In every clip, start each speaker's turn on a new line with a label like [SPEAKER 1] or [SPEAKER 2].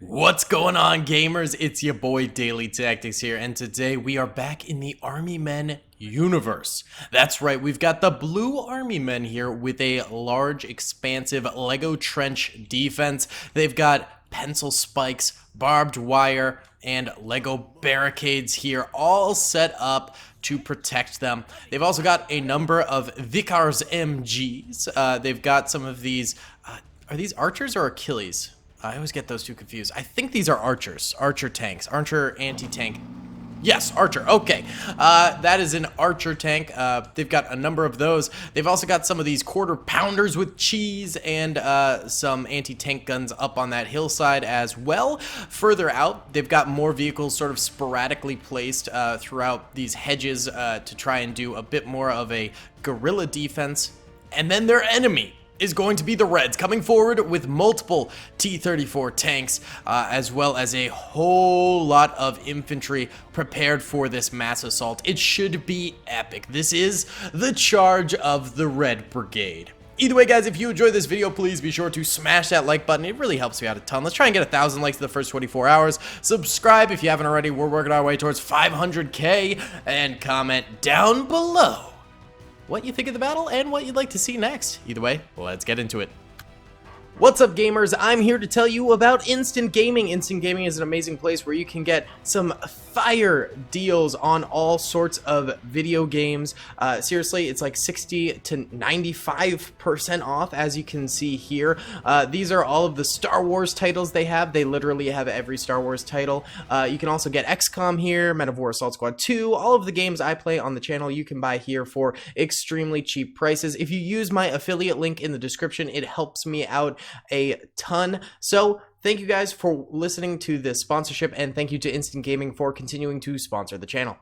[SPEAKER 1] What's going on, gamers? It's your boy Daily Tactics here, and today we are back in the Army Men universe. That's right, we've got the blue Army Men here with a large, expansive Lego trench defense. They've got pencil spikes, barbed wire, and Lego barricades here, all set up to protect them. They've also got a number of Vickers MGs. They've got some of these. Are these archers or Achilles? I always get those two confused. I think these are archers. Archer tanks. Archer anti-tank. Yes, Archer. Okay. That is an Archer tank. They've got a number of those. They've also got some of these quarter pounders with cheese and some anti-tank guns up on that hillside as well. Further out, they've got more vehicles sort of sporadically placed throughout these hedges to try and do a bit more of a guerrilla defense. And then their enemy is going to be the Reds, coming forward with multiple T-34 tanks, as well as a whole lot of infantry prepared for this mass assault. It should be epic. This is the charge of the Red Brigade. Either way, guys, if you enjoyed this video, please be sure to smash that like button. It really helps me out a ton. Let's try and get 1,000 likes in the first 24 hours. Subscribe if you haven't already. We're working our way towards 500K. And comment down below what you think of the battle and what you'd like to see next. Either way, let's get into it. What's up, gamers? I'm here to tell you about Instant Gaming. Instant Gaming is an amazing place where you can get some fire deals on all sorts of video games. Seriously, it's like 60 to 95% off, as you can see here. These are all of the Star Wars titles they have. They literally have every Star Wars title. You can also get XCOM here, Men of War Assault Squad 2. All of the games I play on the channel you can buy here for extremely cheap prices. If you use my affiliate link in the description, it helps me out a ton. So thank you guys for listening to this sponsorship, and thank you to Instant Gaming for continuing to sponsor the channel.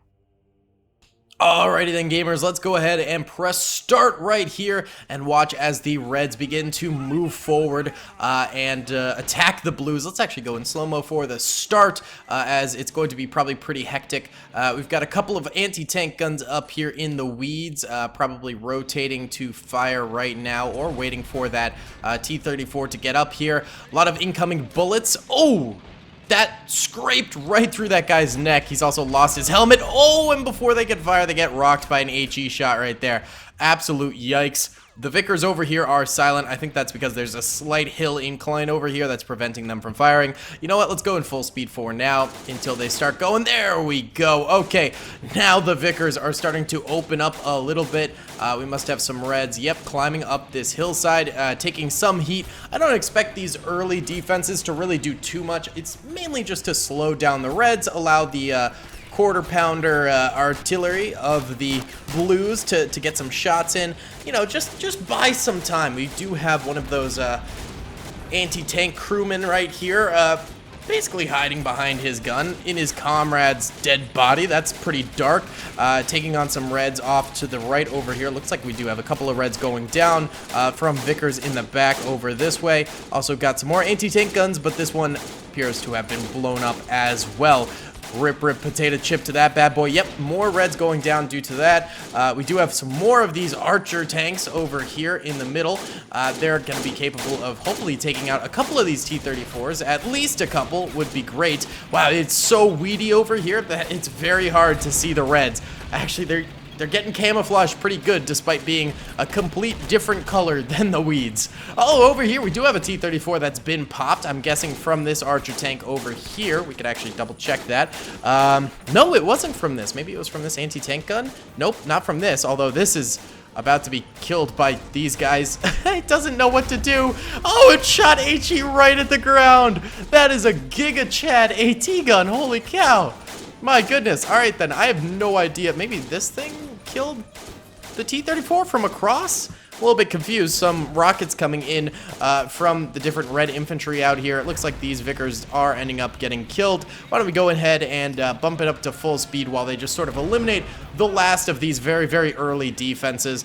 [SPEAKER 1] Alrighty then, gamers, let's go ahead and press start right here and watch as the Reds begin to move forward and attack the Blues. Let's actually go in slow-mo for the start, as it's going to be probably pretty hectic. We've got a couple of anti-tank guns up here in the weeds, probably rotating to fire right now or waiting for that T-34 to get up here. A lot of incoming bullets. Oh! That scraped right through that guy's neck. He's also lost his helmet. Oh, and before they can fire, they get rocked by an HE shot right there. Absolute yikes. The Vickers over here are silent. I think that's because there's a slight hill incline over here that's preventing them from firing. You know what? Let's go in full speed for now until they start going. There we go. Okay, now the Vickers are starting to open up a little bit. We must have some Reds. Yep, climbing up this hillside, taking some heat. I don't expect these early defenses to really do too much. It's mainly just to slow down the Reds, allow the quarter pounder artillery of the Blues to get some shots in. You know, just buy some time. We do have one of those anti-tank crewmen right here, basically hiding behind his gun in his comrade's dead body. That's pretty dark. Taking on some Reds off to the right over here. Looks like we do have a couple of Reds going down from Vickers in the back over this way. Also got some more anti-tank guns, but this one appears to have been blown up as well. Rip potato chip to that bad boy. Yep, more Reds going down due to that. We do have some more of these Archer tanks over here in the middle. They're going to be capable of hopefully taking out a couple of these T-34s. At least a couple would be great. Wow, it's so weedy over here that it's very hard to see the Reds. Actually, they're getting camouflaged pretty good despite being a complete different color than the weeds. Oh, over here we do have a T-34 that's been popped. I'm guessing from this Archer tank over here. We could actually double check that. No, it wasn't from this. Maybe it was from this anti-tank gun. Nope, not from this, although this is about to be killed by these guys. It doesn't know what to do. Oh, it shot HE right at the ground. That is a Giga Chad AT gun. Holy cow. My goodness. All right, then. I have no idea. Maybe this thing killed the T-34 from across? A little bit confused. Some rockets coming in from the different Red infantry out here. It looks like these Vickers are ending up getting killed. Why don't we go ahead and bump it up to full speed while they just sort of eliminate the last of these very, very early defenses.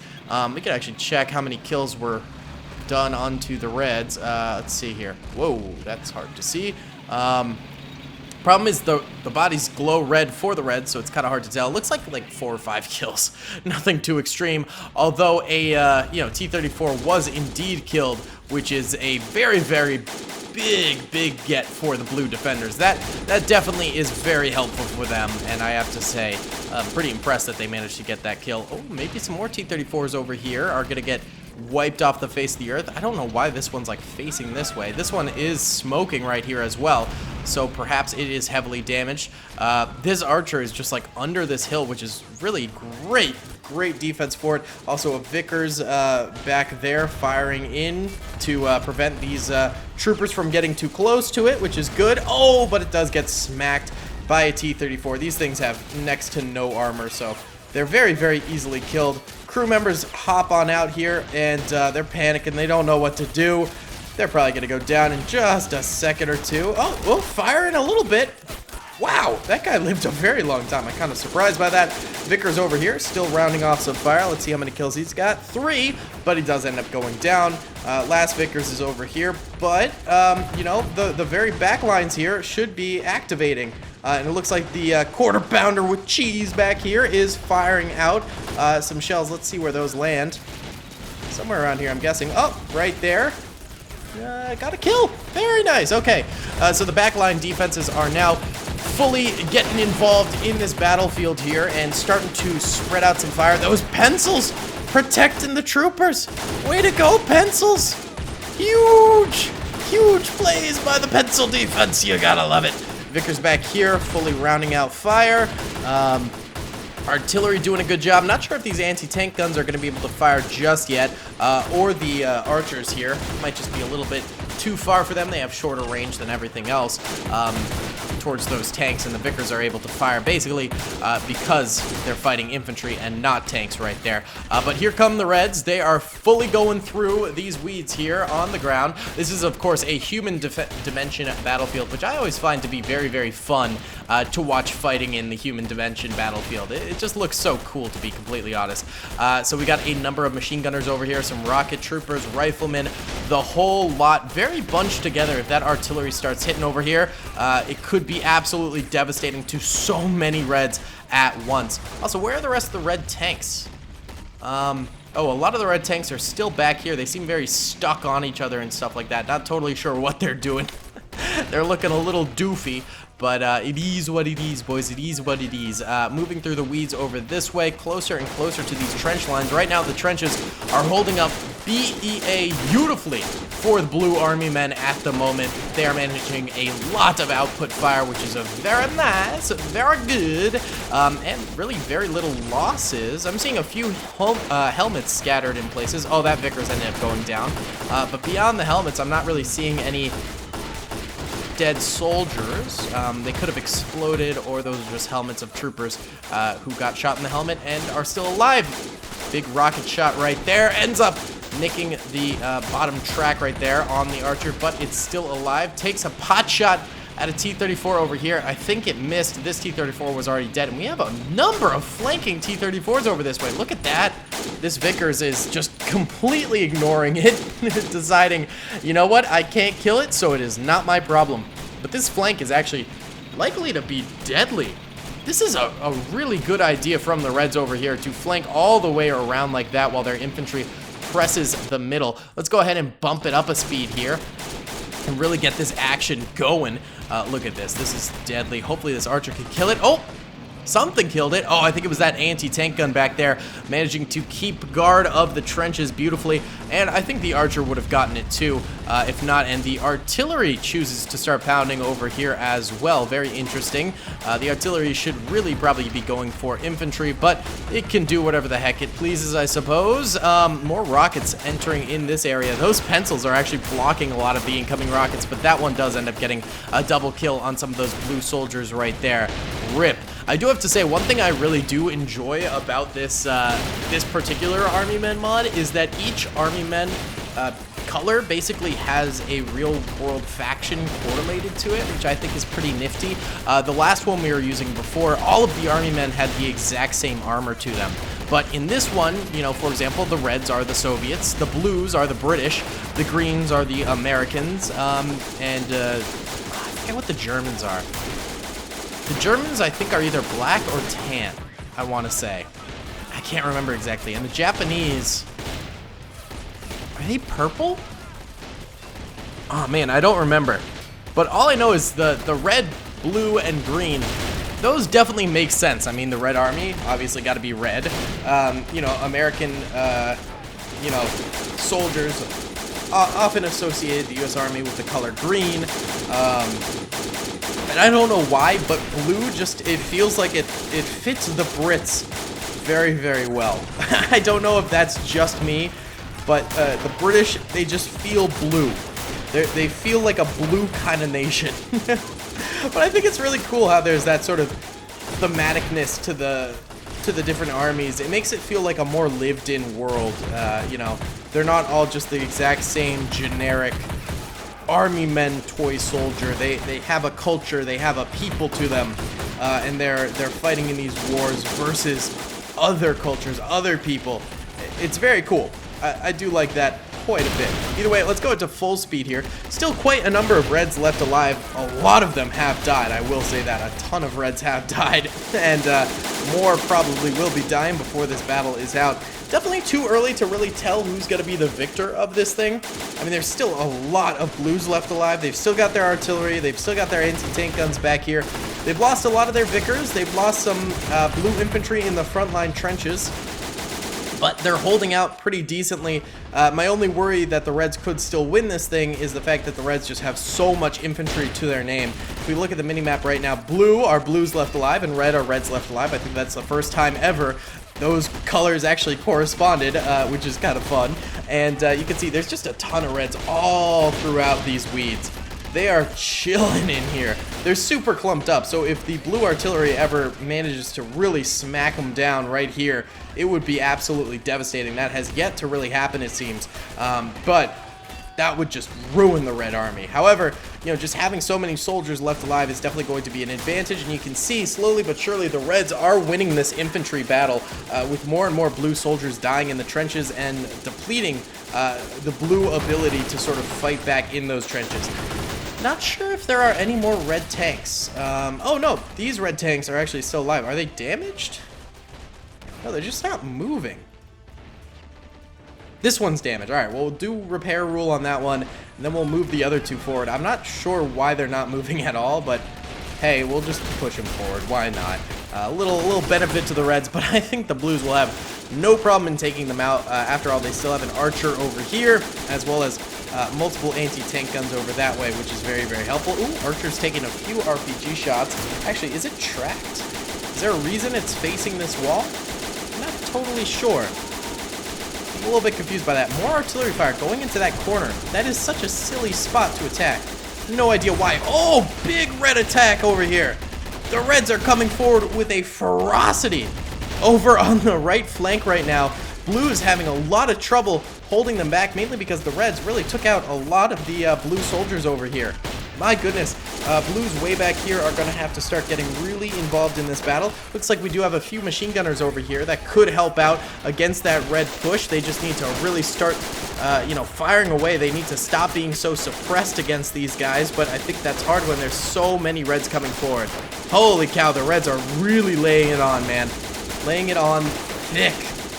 [SPEAKER 1] We could actually check how many kills were done onto the Reds. Let's see here. Whoa, that's hard to see. Problem is the bodies glow red for the Reds, so it's kind of hard to tell. It looks like 4 or 5 kills. Nothing too extreme. Although a T-34 was indeed killed, which is a very, very big get for the blue defenders. That definitely is very helpful for them, and I have to say, I'm pretty impressed that they managed to get that kill. Oh, maybe some more T-34s over here are gonna get wiped off the face of the earth. I don't know why this one's like facing this way. This one is smoking right here as well, so perhaps it is heavily damaged. This archer is just like under this hill, which is really great defense for it. Also a Vickers back there firing in to prevent these troopers from getting too close to it, which is good. Oh, but it does get smacked by a T-34. These things have next to no armor, so they're very easily killed. Crew members hop on out here, and they're panicking. They don't know what to do. They're probably going to go down in just a second or two. Oh, well, firing a little bit. Wow, that guy lived a very long time. I'm kind of surprised by that. Vickers over here, still rounding off some fire. Let's see how many kills he's got. 3, but he does end up going down. Last Vickers is over here, but, you know, the very back lines here should be activating. And it looks like the quarter pounder with cheese back here is firing out some shells. Let's see where those land. Somewhere around here, I'm guessing. Oh, right there. Got a kill. Very nice. Okay, so the backline defenses are now fully getting involved in this battlefield here and starting to spread out some fire. Those pencils protecting the troopers. Way to go, pencils. Huge plays by the pencil defense. You gotta love it. Vickers back here, fully rounding out fire. Artillery doing a good job. Not sure if these anti-tank guns are going to be able to fire just yet, or the archers here. Might just be a little bit too far for them. They have shorter range than everything else towards those tanks, and the Vickers are able to fire basically because they're fighting infantry and not tanks right there. But here come the Reds. They are fully going through these weeds here on the ground. This is, of course, a human dimension battlefield, which I always find to be very fun to watch fighting in the human dimension battlefield. It just looks so cool, to be completely honest. So we got a number of machine gunners over here, some rocket troopers, riflemen, the whole lot, very bunched together. If that artillery starts hitting over here, it could be absolutely devastating to so many Reds at once. Also, where are the rest of the Red tanks? Oh, a lot of the Red tanks are still back here. They seem very stuck on each other and stuff like that. Not totally sure what they're doing. They're looking a little doofy. But it is what it is, boys. It is what it is. Moving through the weeds over this way, closer and closer to these trench lines. Right now, the trenches are holding up BEA beautifully for the Blue Army men at the moment. They are managing a lot of output fire, which is a very nice, very good, and really very little losses. I'm seeing a few helmets scattered in places. Oh, that Vickers ended up going down. But beyond the helmets, I'm not really seeing any dead soldiers. They could have exploded, or those are just helmets of troopers who got shot in the helmet and are still alive. Big rocket shot right there. Ends up nicking the bottom track right there on the archer, but it's still alive. Takes a pot shot at a T-34 over here. I think it missed. This T-34 was already dead, and we have a number of flanking T-34s over this way. Look at that. This Vickers is just completely ignoring it, deciding, you know what, I can't kill it, so it is not my problem. But this flank is actually likely to be deadly. This is a really good idea from the Reds over here to flank all the way around like that while their infantry presses the middle. Let's go ahead and bump it up a speed here and really get this action going. Look at this. This is deadly. Hopefully this archer can kill it. Oh! Something killed it. Oh, I think it was that anti-tank gun back there, managing to keep guard of the trenches beautifully. And I think the archer would have gotten it too, if not. And the artillery chooses to start pounding over here as well. Very interesting. The artillery should really probably be going for infantry, but it can do whatever the heck it pleases, I suppose. More rockets entering in this area. Those pencils are actually blocking a lot of the incoming rockets, but that one does end up getting a double kill on some of those blue soldiers right there. Rip. I do have to say, one thing I really do enjoy about this this particular Army Men mod is that each Army Men color basically has a real-world faction correlated to it, which I think is pretty nifty. The last one we were using before, all of the Army Men had the exact same armor to them. But in this one, you know, for example, the Reds are the Soviets, the Blues are the British, the Greens are the Americans, and I forget what the Germans are. The Germans, I think, are either black or tan, I want to say. I can't remember exactly. And the Japanese, are they purple? Oh man, I don't remember. But all I know is the red, blue, and green, those definitely make sense. I mean, the Red Army, obviously got to be red. You know, American, you know, soldiers often associated the U.S. Army with the color green. And I don't know why, but blue just, it feels like it fits the Brits very, very well. I don't know if that's just me, but the British, they just feel blue. They feel like a blue kind of nation. But I think it's really cool how there's that sort of thematicness to the different armies. It makes it feel like a more lived-in world. You know, they're not all just the exact same generic army men toy soldier. They have a culture, they have a people to them, and they're fighting in these wars versus other cultures, other people. It's very cool. I do like that quite a bit. Either way, let's go into full speed here. Still quite a number of Reds left alive. A lot of them have died, I will say that. A ton of Reds have died, and more probably will be dying before this battle is out. Definitely too early to really tell who's going to be the victor of this thing. I mean, there's still a lot of Blues left alive. They've still got their artillery. They've still got their anti-tank guns back here. They've lost a lot of their Vickers. They've lost some Blue infantry in the frontline trenches, but they're holding out pretty decently. My only worry that the Reds could still win this thing is the fact that the Reds just have so much infantry to their name. If we look at the minimap right now, blue are Blues left alive and red are Reds left alive. I think that's the first time ever those colors actually corresponded, which is kind of fun. And you can see there's just a ton of Reds all throughout these weeds. They are chilling in here. They're super clumped up, so if the blue artillery ever manages to really smack them down right here, it would be absolutely devastating. That has yet to really happen, it seems. But that would just ruin the Red Army. However, you know, just having so many soldiers left alive is definitely going to be an advantage, and you can see slowly but surely the Reds are winning this infantry battle with more and more blue soldiers dying in the trenches and depleting the blue ability to sort of fight back in those trenches. Not sure if there are any more red tanks. Oh no, these red tanks are actually still alive. Are they damaged? No, they're just not moving. This one's damaged. All right, well, we'll do repair rule on that one, and then we'll move the other two forward. I'm not sure why they're not moving at all, but hey, we'll just push them forward. Why not? A little benefit to the Reds, but I think the Blues will have no problem in taking them out. After all, they still have an archer over here, as well as multiple anti-tank guns over that way, which is very, very helpful. Ooh, archer's taking a few RPG shots. Actually, is it tracked? Is there a reason it's facing this wall? I'm not totally sure. I'm a little bit confused by that. More artillery fire going into that corner. That is such a silly spot to attack. No idea why. Oh, big red attack over here. The Reds are coming forward with a ferocity. Over on the right flank right now, Blue is having a lot of trouble holding them back, mainly because the Reds really took out a lot of the Blue soldiers over here. My goodness, Blues way back here are going to have to start getting really involved in this battle. Looks like we do have a few machine gunners over here that could help out against that Red push. They just need to really start, you know, firing away. They need to stop being so suppressed against these guys, but I think that's hard when there's so many Reds coming forward. Holy cow, the Reds are really laying it on, man. Laying it on thick.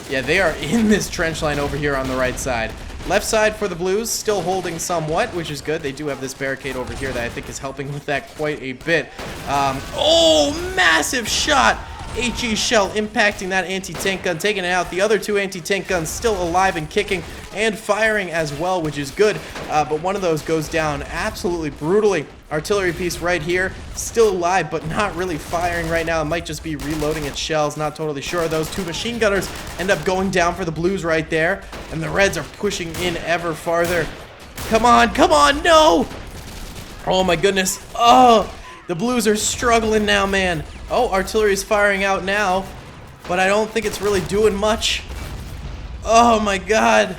[SPEAKER 1] Yeah, they are in this trench line over here on the right side. Left side for the Blues, still holding somewhat, which is good. They do have this barricade over here that I think is helping with that quite a bit. Oh, massive shot! HE shell impacting that anti-tank gun, taking it out. The other two anti-tank guns still alive and kicking and firing as well, which is good. But one of those goes down absolutely brutally. Artillery piece right here, still alive, but not really firing right now. It might just be reloading its shells, not totally sure. Those two machine gunners end up going down for the Blues right there, and the Reds are pushing in ever farther. Come on, no! Oh my goodness, oh! The Blues are struggling now, man. Oh, artillery's firing out now, but I don't think it's really doing much. Oh my god.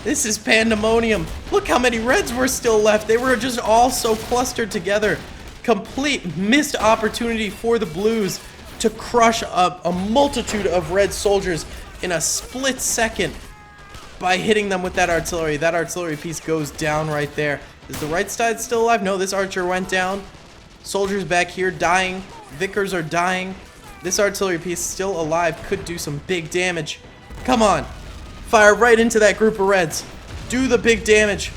[SPEAKER 1] This is pandemonium. Look how many Reds were still left. They were just all so clustered together. Complete missed opportunity for the Blues to crush a multitude of Red soldiers in a split second by hitting them with that artillery. That artillery piece goes down right there. Is the right side still alive? No, this archer went down. Soldiers back here dying. Vickers are dying. This artillery piece still alive. Could do some big damage. Come on. Fire right into that group of Reds. Do the big damage.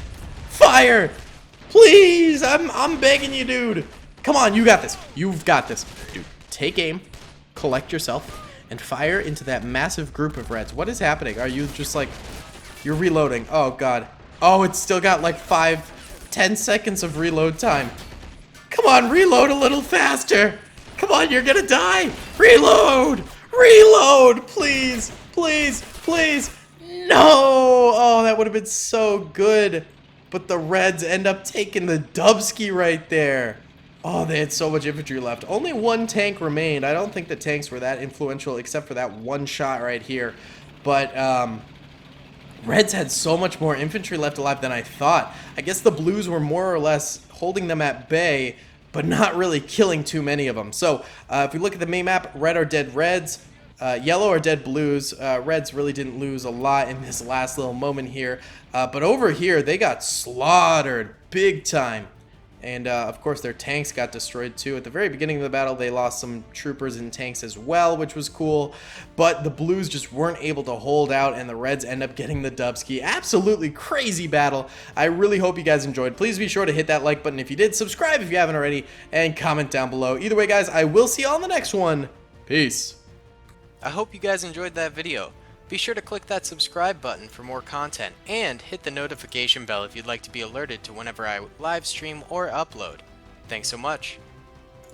[SPEAKER 1] Fire! Please, I'm begging you, dude. Come on, you got this. You've got this. Dude, take aim, collect yourself, and fire into that massive group of reds. What is happening? Are you just like, you're reloading? Oh, God. Oh, it's still got like 5-10 seconds of reload time. Come on, reload a little faster. Come on, you're gonna die. Reload! Reload! Please, please, please. No! Oh, that would have been so good. But the Reds end up taking the Dubsky right there. Oh, they had so much infantry left. Only one tank remained. I don't think the tanks were that influential except for that one shot right here. But, Reds had so much more infantry left alive than I thought. I guess the Blues were more or less holding them at bay, but not really killing too many of them. So, if we look at the main map, red are dead Reds. Yellow are dead Blues. Reds really didn't lose a lot in this last little moment here. But over here, they got slaughtered big time. And, of course, their tanks got destroyed, too. At the very beginning of the battle, they lost some troopers and tanks as well, which was cool. But the Blues just weren't able to hold out, and the Reds end up getting the Dubsky. Absolutely crazy battle. I really hope you guys enjoyed. Please be sure to hit that like button if you did, subscribe if you haven't already, and comment down below. Either way, guys, I will see you all in the next one. Peace.
[SPEAKER 2] I hope you guys enjoyed that video. Be sure to click that subscribe button for more content, and hit the notification bell if you'd like to be alerted to whenever I live stream or upload. Thanks so much.